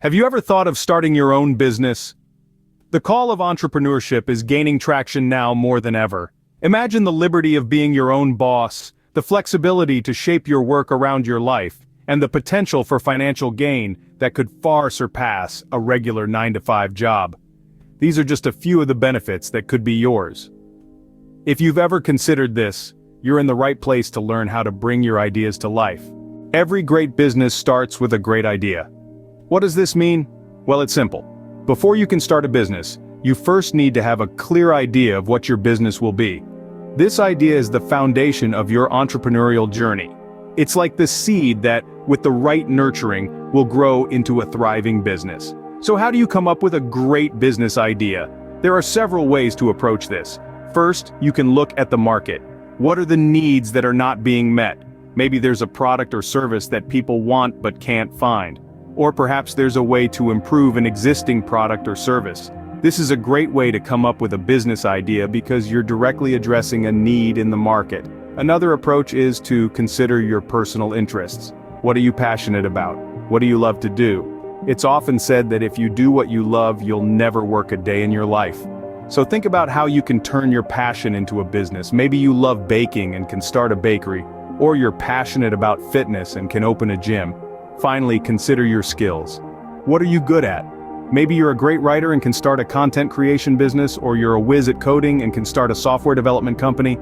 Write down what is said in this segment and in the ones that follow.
Have you ever thought of starting your own business? The call of entrepreneurship is gaining traction now more than ever. Imagine the liberty of being your own boss, the flexibility to shape your work around your life, and the potential for financial gain that could far surpass a regular 9-to-5 job. These are just a few of the benefits that could be yours. If you've ever considered this, you're in the right place to learn how to bring your ideas to life. Every great business starts with a great idea. What does this mean? Well, it's simple. Before you can start a business, you first need to have a clear idea of what your business will be. This idea is the foundation of your entrepreneurial journey. It's like the seed that, with the right nurturing, will grow into a thriving business. So how do you come up with a great business idea? There are several ways to approach this. First, you can look at the market. What are the needs that are not being met? Maybe there's a product or service that people want but can't find. Or perhaps there's a way to improve an existing product or service. This is a great way to come up with a business idea because you're directly addressing a need in the market. Another approach is to consider your personal interests. What are you passionate about? What do you love to do? It's often said that if you do what you love, you'll never work a day in your life. So think about how you can turn your passion into a business. Maybe you love baking and can start a bakery, or you're passionate about fitness and can open a gym. Finally, consider your skills. What are you good at? Maybe you're a great writer and can start a content creation business, or you're a whiz at coding and can start a software development company.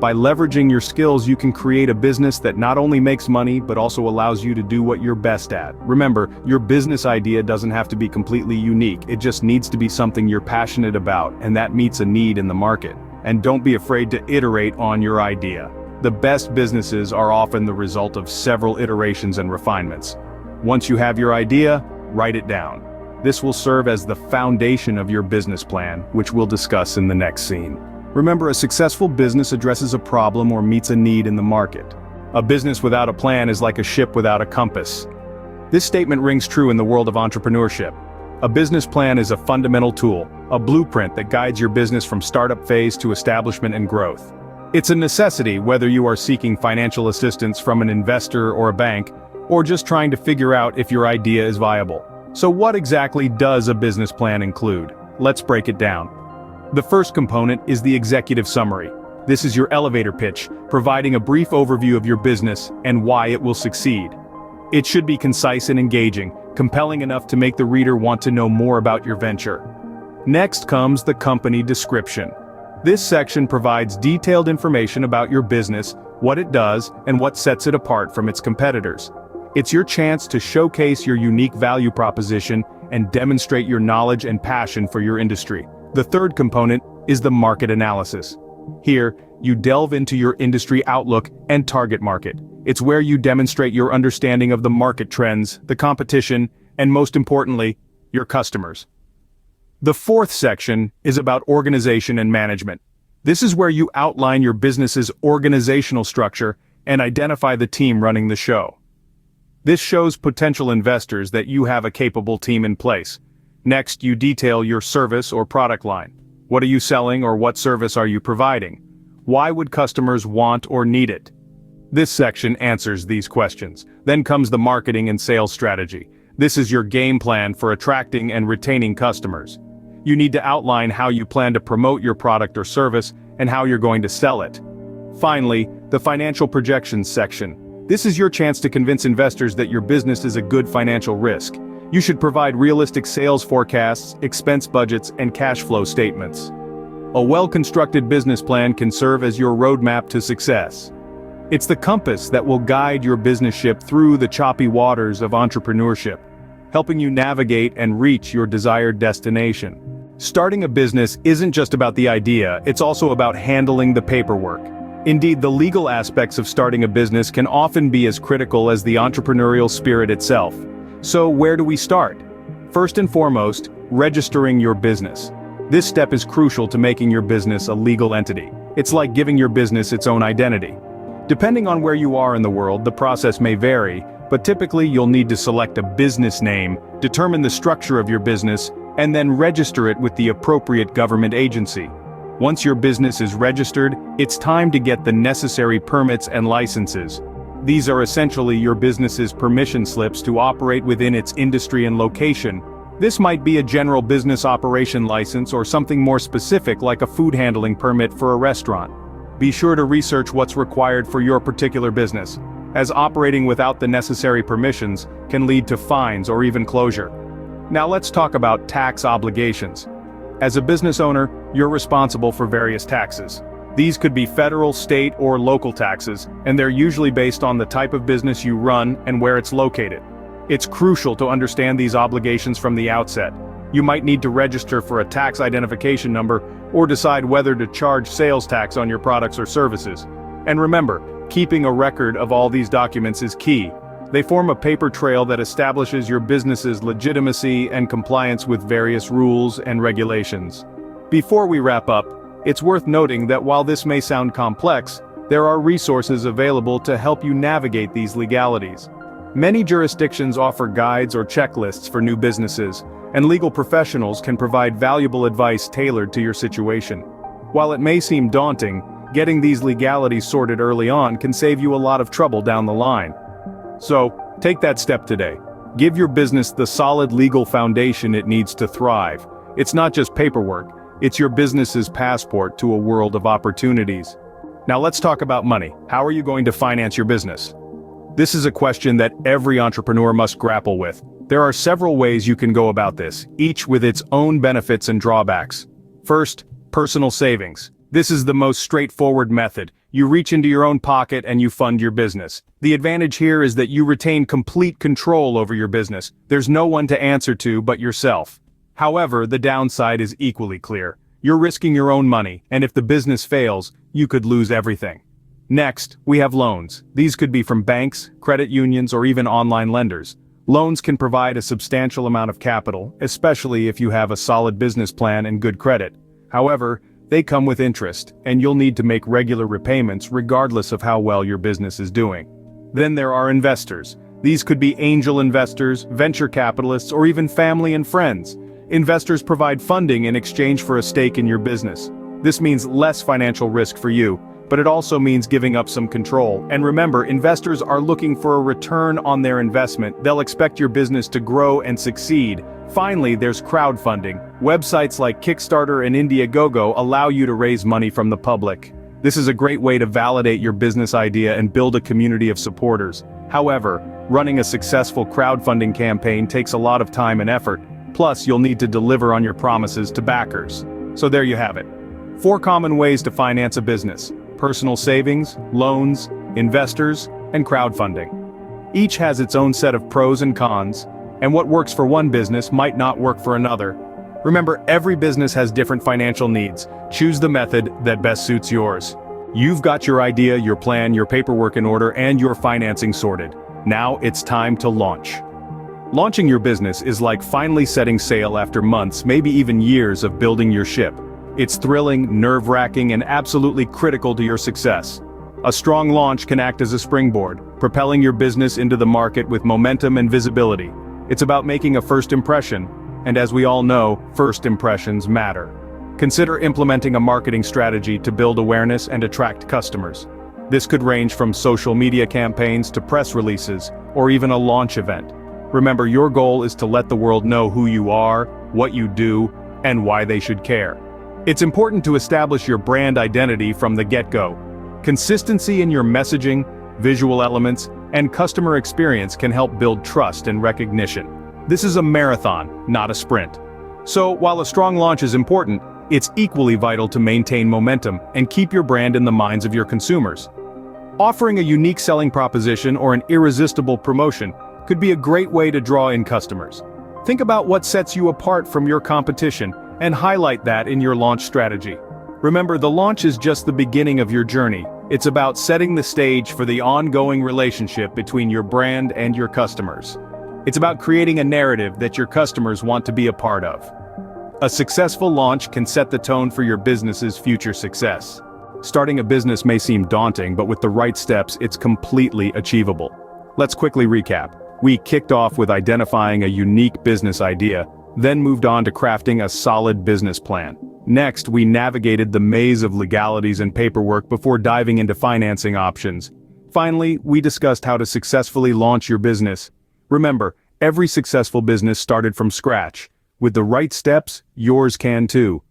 By leveraging your skills, you can create a business that not only makes money, but also allows you to do what you're best at. Remember, your business idea doesn't have to be completely unique, it just needs to be something you're passionate about, and that meets a need in the market. And don't be afraid to iterate on your idea. The best businesses are often the result of several iterations and refinements. Once you have your idea, write it down. This will serve as the foundation of your business plan, which we'll discuss in the next scene. Remember, a successful business addresses a problem or meets a need in the market. A business without a plan is like a ship without a compass. This statement rings true in the world of entrepreneurship. A business plan is a fundamental tool, a blueprint that guides your business from startup phase to establishment and growth. It's a necessity whether you are seeking financial assistance from an investor or a bank, or just trying to figure out if your idea is viable. So what exactly does a business plan include? Let's break it down. The first component is the executive summary. This is your elevator pitch, providing a brief overview of your business and why it will succeed. It should be concise and engaging, compelling enough to make the reader want to know more about your venture. Next comes the company description. This section provides detailed information about your business, what it does, and what sets it apart from its competitors. It's your chance to showcase your unique value proposition and demonstrate your knowledge and passion for your industry. The third component is the market analysis. Here, you delve into your industry outlook and target market. It's where you demonstrate your understanding of the market trends, the competition, and most importantly, your customers. The fourth section is about organization and management. This is where you outline your business's organizational structure and identify the team running the show. This shows potential investors that you have a capable team in place. Next, you detail your service or product line. What are you selling or what service are you providing? Why would customers want or need it? This section answers these questions. Then comes the marketing and sales strategy. This is your game plan for attracting and retaining customers. You need to outline how you plan to promote your product or service and how you're going to sell it. Finally, the financial projections section. This is your chance to convince investors that your business is a good financial risk. You should provide realistic sales forecasts, expense budgets, and cash flow statements. A well-constructed business plan can serve as your roadmap to success. It's the compass that will guide your business ship through the choppy waters of entrepreneurship, helping you navigate and reach your desired destination. Starting a business isn't just about the idea, it's also about handling the paperwork. Indeed, the legal aspects of starting a business can often be as critical as the entrepreneurial spirit itself. So where do we start? First and foremost, registering your business. This step is crucial to making your business a legal entity. It's like giving your business its own identity. Depending on where you are in the world, the process may vary, but typically you'll need to select a business name, determine the structure of your business, and then register it with the appropriate government agency. Once your business is registered, it's time to get the necessary permits and licenses. These are essentially your business's permission slips to operate within its industry and location. This might be a general business operation license or something more specific like a food handling permit for a restaurant. Be sure to research what's required for your particular business, as operating without the necessary permissions can lead to fines or even closure. Now let's talk about tax obligations. As a business owner, you're responsible for various taxes. These could be federal, state, or local taxes, and they're usually based on the type of business you run and where it's located. It's crucial to understand these obligations from the outset. You might need to register for a tax identification number or decide whether to charge sales tax on your products or services. And remember, keeping a record of all these documents is key. They form a paper trail that establishes your business's legitimacy and compliance with various rules and regulations. Before we wrap up, it's worth noting that while this may sound complex, there are resources available to help you navigate these legalities. Many jurisdictions offer guides or checklists for new businesses, and legal professionals can provide valuable advice tailored to your situation. While it may seem daunting, getting these legalities sorted early on can save you a lot of trouble down the line. So, take that step today. Give your business the solid legal foundation it needs to thrive. It's not just paperwork, it's your business's passport to a world of opportunities. Now let's talk about money. How are you going to finance your business? This is a question that every entrepreneur must grapple with. There are several ways you can go about this, each with its own benefits and drawbacks. First, personal savings. This is the most straightforward method. You reach into your own pocket and you fund your business. The advantage here is that you retain complete control over your business. There's no one to answer to but yourself. However, the downside is equally clear. You're risking your own money, and if the business fails, you could lose everything. Next, we have loans. These could be from banks, credit unions, or even online lenders. Loans can provide a substantial amount of capital, especially if you have a solid business plan and good credit. However, they come with interest, and you'll need to make regular repayments regardless of how well your business is doing. Then there are investors. These could be angel investors, venture capitalists, or even family and friends. Investors provide funding in exchange for a stake in your business. This means less financial risk for you, but it also means giving up some control. And remember, investors are looking for a return on their investment. They'll expect your business to grow and succeed. Finally, there's crowdfunding. Websites like Kickstarter and Indiegogo allow you to raise money from the public. This is a great way to validate your business idea and build a community of supporters. However, running a successful crowdfunding campaign takes a lot of time and effort. Plus, you'll need to deliver on your promises to backers. So there you have it. 4 common ways to finance a business: personal savings, loans, investors, and crowdfunding. Each has its own set of pros and cons, and what works for one business might not work for another. Remember, every business has different financial needs. Choose the method that best suits yours. You've got your idea, your plan, your paperwork in order, and your financing sorted. Now it's time to launch. Launching your business is like finally setting sail after months, maybe even years of building your ship. It's thrilling, nerve-wracking, and absolutely critical to your success. A strong launch can act as a springboard, propelling your business into the market with momentum and visibility. It's about making a first impression, and as we all know, first impressions matter. Consider implementing a marketing strategy to build awareness and attract customers. This could range from social media campaigns to press releases, or even a launch event. Remember, your goal is to let the world know who you are, what you do, and why they should care. It's important to establish your brand identity from the get-go. Consistency in your messaging, visual elements, and customer experience can help build trust and recognition. This is a marathon, not a sprint. So, while a strong launch is important, it's equally vital to maintain momentum and keep your brand in the minds of your consumers. Offering a unique selling proposition or an irresistible promotion could be a great way to draw in customers. Think about what sets you apart from your competition and highlight that in your launch strategy. Remember, the launch is just the beginning of your journey. It's about setting the stage for the ongoing relationship between your brand and your customers. It's about creating a narrative that your customers want to be a part of. A successful launch can set the tone for your business's future success. Starting a business may seem daunting, but with the right steps, it's completely achievable. Let's quickly recap. We kicked off with identifying a unique business idea, then moved on to crafting a solid business plan. Next, we navigated the maze of legalities and paperwork before diving into financing options. Finally, we discussed how to successfully launch your business. Remember, every successful business started from scratch. With the right steps, yours can too.